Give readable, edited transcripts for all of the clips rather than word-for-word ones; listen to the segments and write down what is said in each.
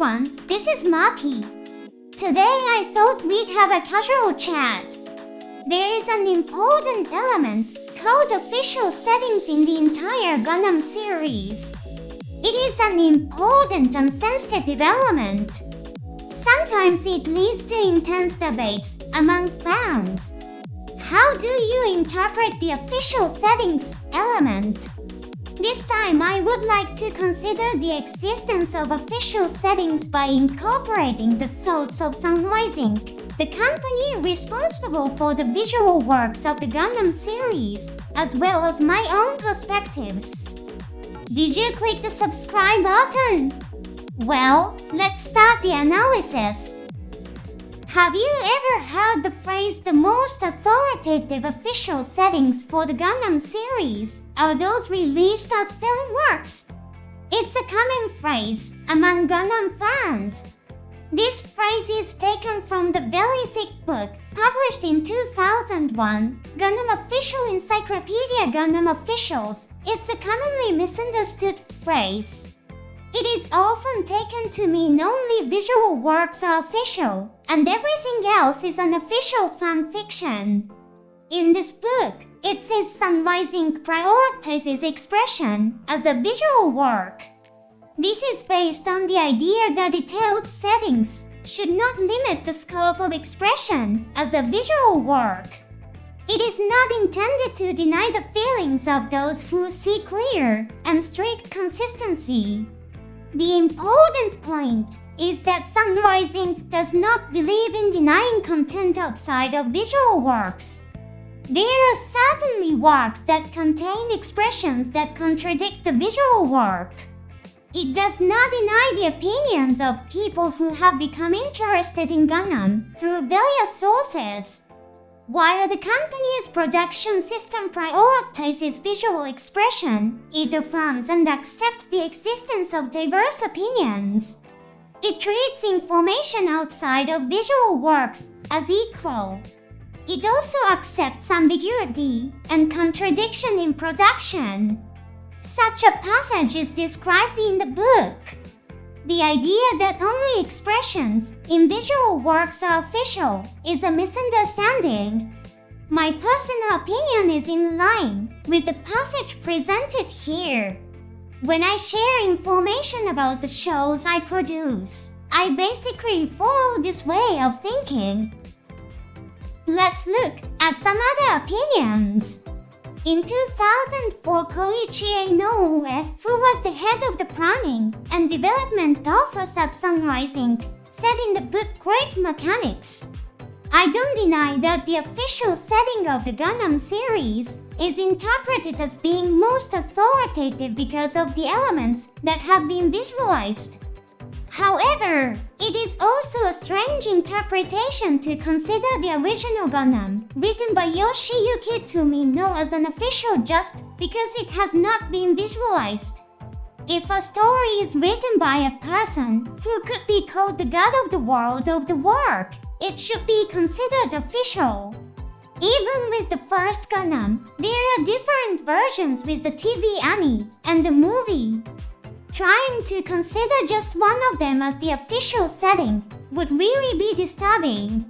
everyone, this is Maki. Today I thought we'd have a casual chat. There is an important element called official settings in the entire Gundam series. It is an important and sensitive element. Sometimes it leads to intense debates among fans. How do you interpret the official settings element? This time I would like to consider the existence of official settings by incorporating the thoughts of Sunrise Inc., the company responsible for the visual works of the Gundam series, as well as my own perspectives. Did you click the subscribe button? Well, let's start the analysis. Have you ever heard the phrase the most authoritative official settings for the Gundam series are those released as film works? It's a common phrase among Gundam fans. This phrase is taken from the very thick book published in 2001, Gundam Official Encyclopedia Gundam Officials. It's a commonly misunderstood phrase. It is often taken to mean only visual works are official, and everything else is an official fan fiction. In this book, it says Sunrise Inc. prioritizes expression as a visual work. This is based on the idea that detailed settings should not limit the scope of expression as a visual work. It is not intended to deny the feelings of those who see clear and strict consistency. The important point is that Sunrise Inc. does not believe in denying content outside of visual works. There are certainly works that contain expressions that contradict the visual work. It does not deny the opinions of people who have become interested in Gundam through various sources. While the company's production system prioritizes visual expression, it affirms and accepts the existence of diverse opinions. It treats information outside of visual works as equal. It also accepts ambiguity and contradiction in production. Such a passage is described in the book. The idea that only expressions in visual works are official is a misunderstanding. My personal opinion is in line with the passage presented here. When I share information about the shows I produce, I basically follow this way of thinking. Let's look at some other opinions. In 2004, Koichi Inoue, who was the head of the planning and development office at Sunrise Inc., said in the book Great Mechanics, "I don't deny that the official setting of the Gundam series is interpreted as being most authoritative because of the elements that have been visualized. However, it is also a strange interpretation to consider the original Gundam, written by Yoshiyuki Tomino, as an official just because it has not been visualized. If a story is written by a person who could be called the god of the world of the work, it should be considered official. Even with the first Gundam, there are different versions with the TV anime and the movie. Trying to consider just one of them as the official setting would really be disturbing."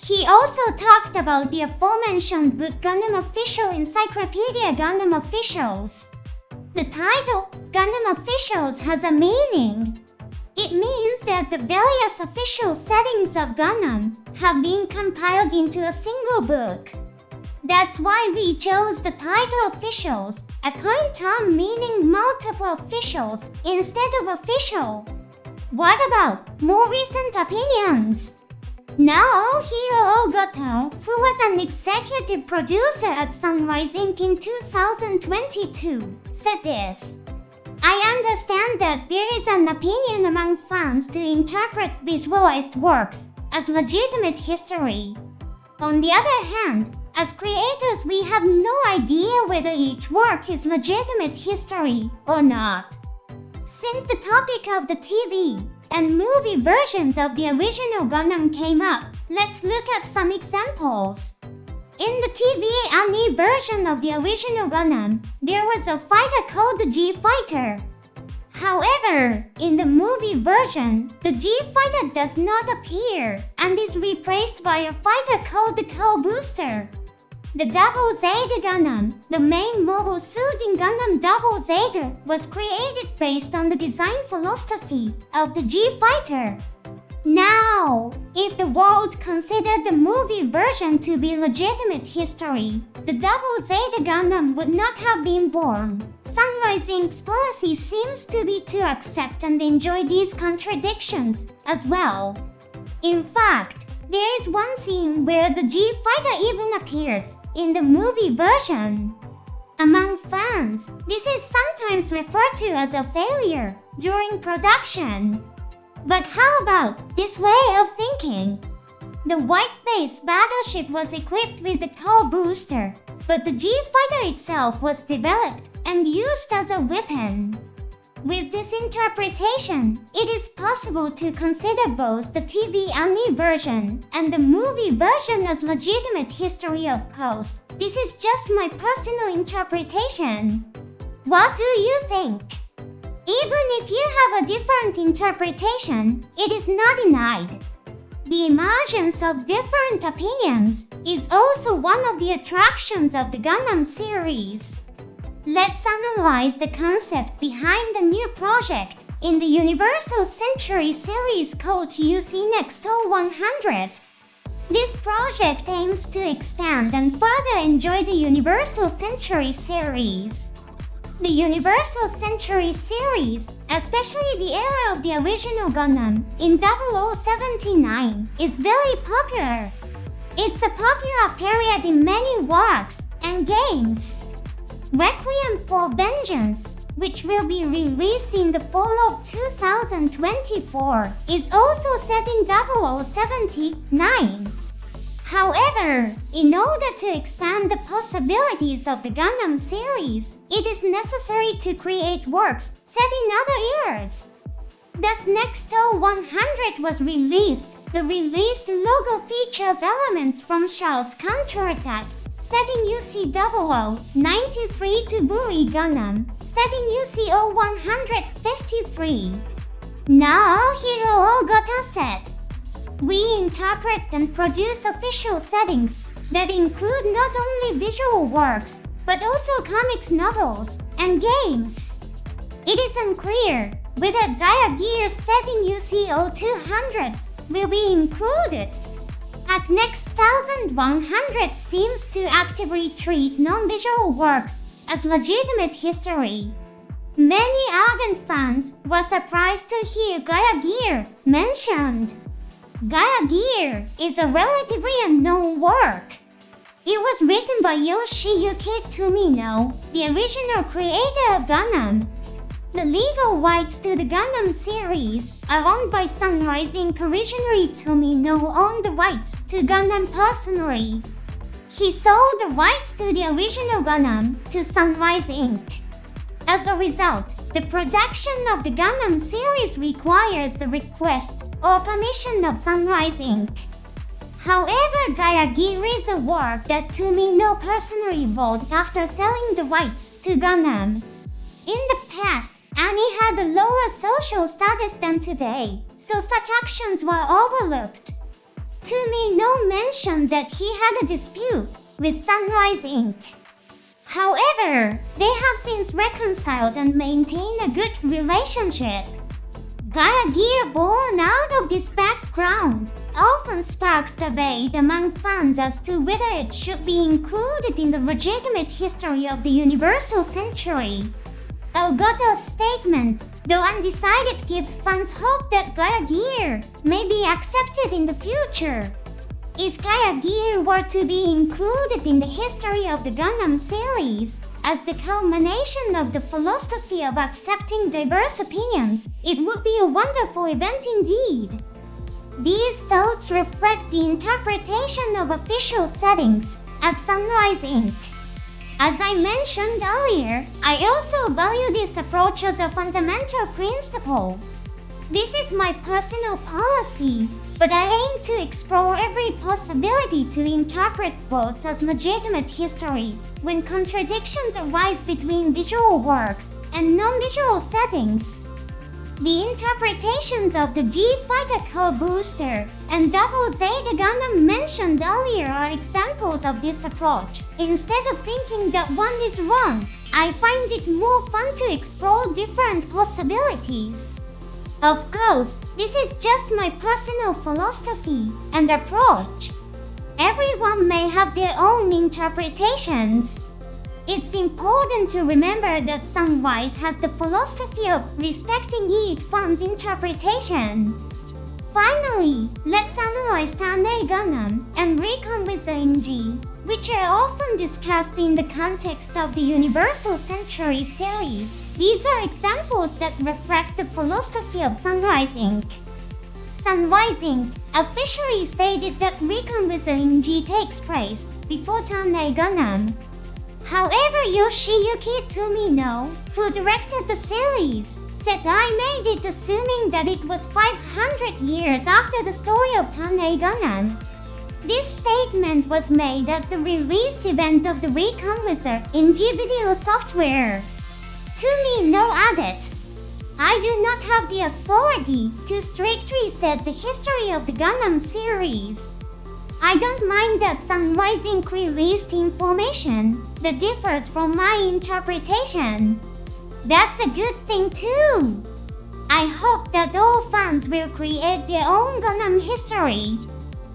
He also talked about the aforementioned book Gundam Official Encyclopedia Gundam Officials. The title, Gundam Officials, has a meaning. It means that the various official settings of Gundam have been compiled into a single book. That's why we chose the title Officials, a coined term meaning multiple officials instead of official. What about more recent opinions? Naohiro Ogata, who was an executive producer at Sunrise Inc. in 2022, said this: "I understand that there is an opinion among fans to interpret visualized works as legitimate history. On the other hand, as creators, we have no idea whether each work is legitimate history or not. Since the topic of the TV and movie versions of the original Gundam came up, let's look at some examples. In the TV anime version of the original Gundam, there was a fighter called the G-Fighter. However, in the movie version, the G-Fighter does not appear and is replaced by a fighter called the Cow Booster. The Double Zeta Gundam, the main mobile suit in Gundam Double Zeta, was created based on the design philosophy of the G-Fighter. Now, if the world considered the movie version to be legitimate history, the Double Zeta Gundam would not have been born. Sunrise Inc.'s policy seems to be to accept and enjoy these contradictions as well. In fact, there is one scene where the G-Fighter even appears in the movie version. Among fans, this is sometimes referred to as a failure during production. But how about this way of thinking? The White Base battleship was equipped with the Cow Booster, but the G-Fighter itself was developed and used as a weapon. With this interpretation, it is possible to consider both the TV anime version and the movie version as legitimate history, of course. This is just my personal interpretation. What do you think? Even if you have a different interpretation, it is not denied. The emergence of different opinions is also one of the attractions of the Gundam series. Let's analyze the concept behind the new project in the Universal Century series called UC Next 100. This project aims to expand and further enjoy the Universal Century series. The Universal Century series, especially the era of the original Gundam in 0079, is very popular. It's a popular period in many works and games. Requiem for Vengeance, which will be released in the fall of 2024, is also set in 0079. However, in order to expand the possibilities of the Gundam series, it is necessary to create works set in other eras. Thus, Next 100 was released. The released logo features elements from Charles' Counterattack, set in UC 0093 to Bui Gundam, set in UC 0153. Now Hero Ogata set. We interpret and produce official settings that include not only visual works, but also comics, novels, and games. It is unclear whether Gaia Gear set in UC 0200s will be included. At Next 1100 seems to actively treat non-visual works as legitimate history. Many ardent fans were surprised to hear Gaia Gear mentioned. Gaia Gear is a relatively unknown work. It was written by Yoshiyuki Tomino, the original creator of Gundam. The legal rights to the Gundam series are owned by Sunrise Inc. Originally, Tomino owned the rights to Gundam personally. He sold the rights to the original Gundam to Sunrise Inc. As a result, the production of the Gundam series requires the request or permission of Sunrise Inc. However, Gaia Gear is a work that Tomino personally bought after selling the rights to Gundam. In the past, Annie had a lower social status than today, so such actions were overlooked. Tomino mentioned that he had a dispute with Sunrise Inc. However, they have since reconciled and maintain a good relationship. Gaia Gear, born out of this background, often sparks debate among fans as to whether it should be included in the legitimate history of the Universal Century. Elgato's statement, though undecided, gives fans hope that Gaia Gear may be accepted in the future. If Gaia Gear were to be included in the history of the Gundam series, as the culmination of the philosophy of accepting diverse opinions, it would be a wonderful event indeed. These thoughts reflect the interpretation of official settings at Sunrise Inc. As I mentioned earlier, I also value this approach as a fundamental principle. This is my personal policy, but I aim to explore every possibility to interpret both as legitimate history when contradictions arise between visual works and non-visual settings. The interpretations of the G Fighter Core Booster and Double Zeta Gundam mentioned earlier are examples of this approach. Instead of thinking that one is wrong, I find it more fun to explore different possibilities. Of course, this is just my personal philosophy and approach. Everyone may have their own interpretations. It's important to remember that Sunrise has the philosophy of respecting each fan's interpretation. Finally, let's analyze A Gundam and Reconguista in G, which are often discussed in the context of the Universal Century series. These are examples that reflect the philosophy of Sunrise Inc. Sunrise Inc. officially stated that Reconguista in G takes place before A Gundam. However, Yoshiyuki Tomino, who directed the series, said I made it assuming that it was 500 years after the story of A Gundam. This statement was made at the release event of the Reconguista in G video software. Tomino added, I do not have the authority to strictly set the history of the Gundam series. I don't mind that Sunrise Inc. released information that differs from my interpretation. That's a good thing too. I hope that all fans will create their own Gundam history.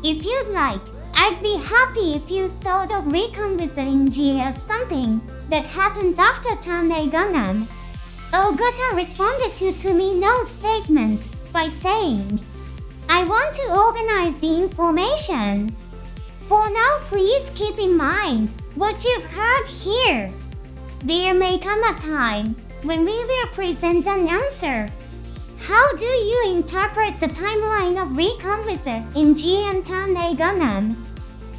If you'd like, I'd be happy if you thought of Reconguista in G as something that happens after A Gundam. Ogata responded to Tomino's statement by saying, I want to organize the information. For now, please keep in mind what you've heard here. There may come a time when we will present an answer. How do you interpret the timeline of Reconguista in G and A Gundam?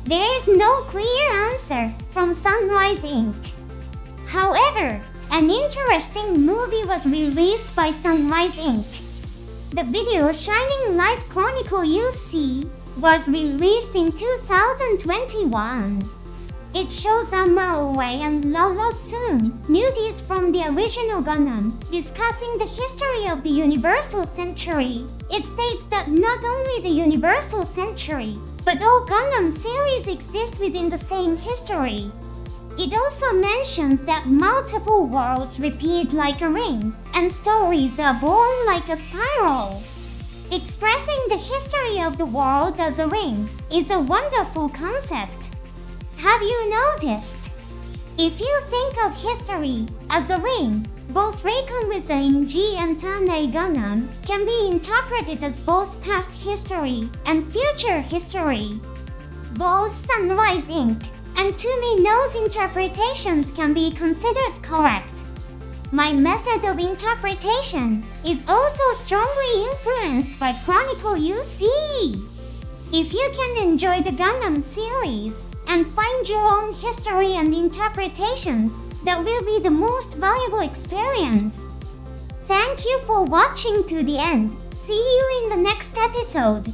There is no clear answer from Sunrise Inc. However, an interesting movie was released by Sunrise Inc. The video Shining Light Chronicle UC was released in 2021. It shows Amaoue and Lolo Soon, nudies from the original Gundam, discussing the history of the Universal Century. It states that not only the Universal Century, but all Gundam series exist within the same history. It also mentions that multiple worlds repeat like a ring, and stories are born like a spiral. Expressing the history of the world as a ring is a wonderful concept. Have you noticed? If you think of history as a ring, both Reconguista in G and A Gundam can be interpreted as both past history and future history. Both Sunrise Inc. and Tomino's interpretations can be considered correct. My method of interpretation is also strongly influenced by Chronicle UC. If you can enjoy the Gundam series and find your own history and interpretations, that will be the most valuable experience. Thank you for watching to the end. See you in the next episode.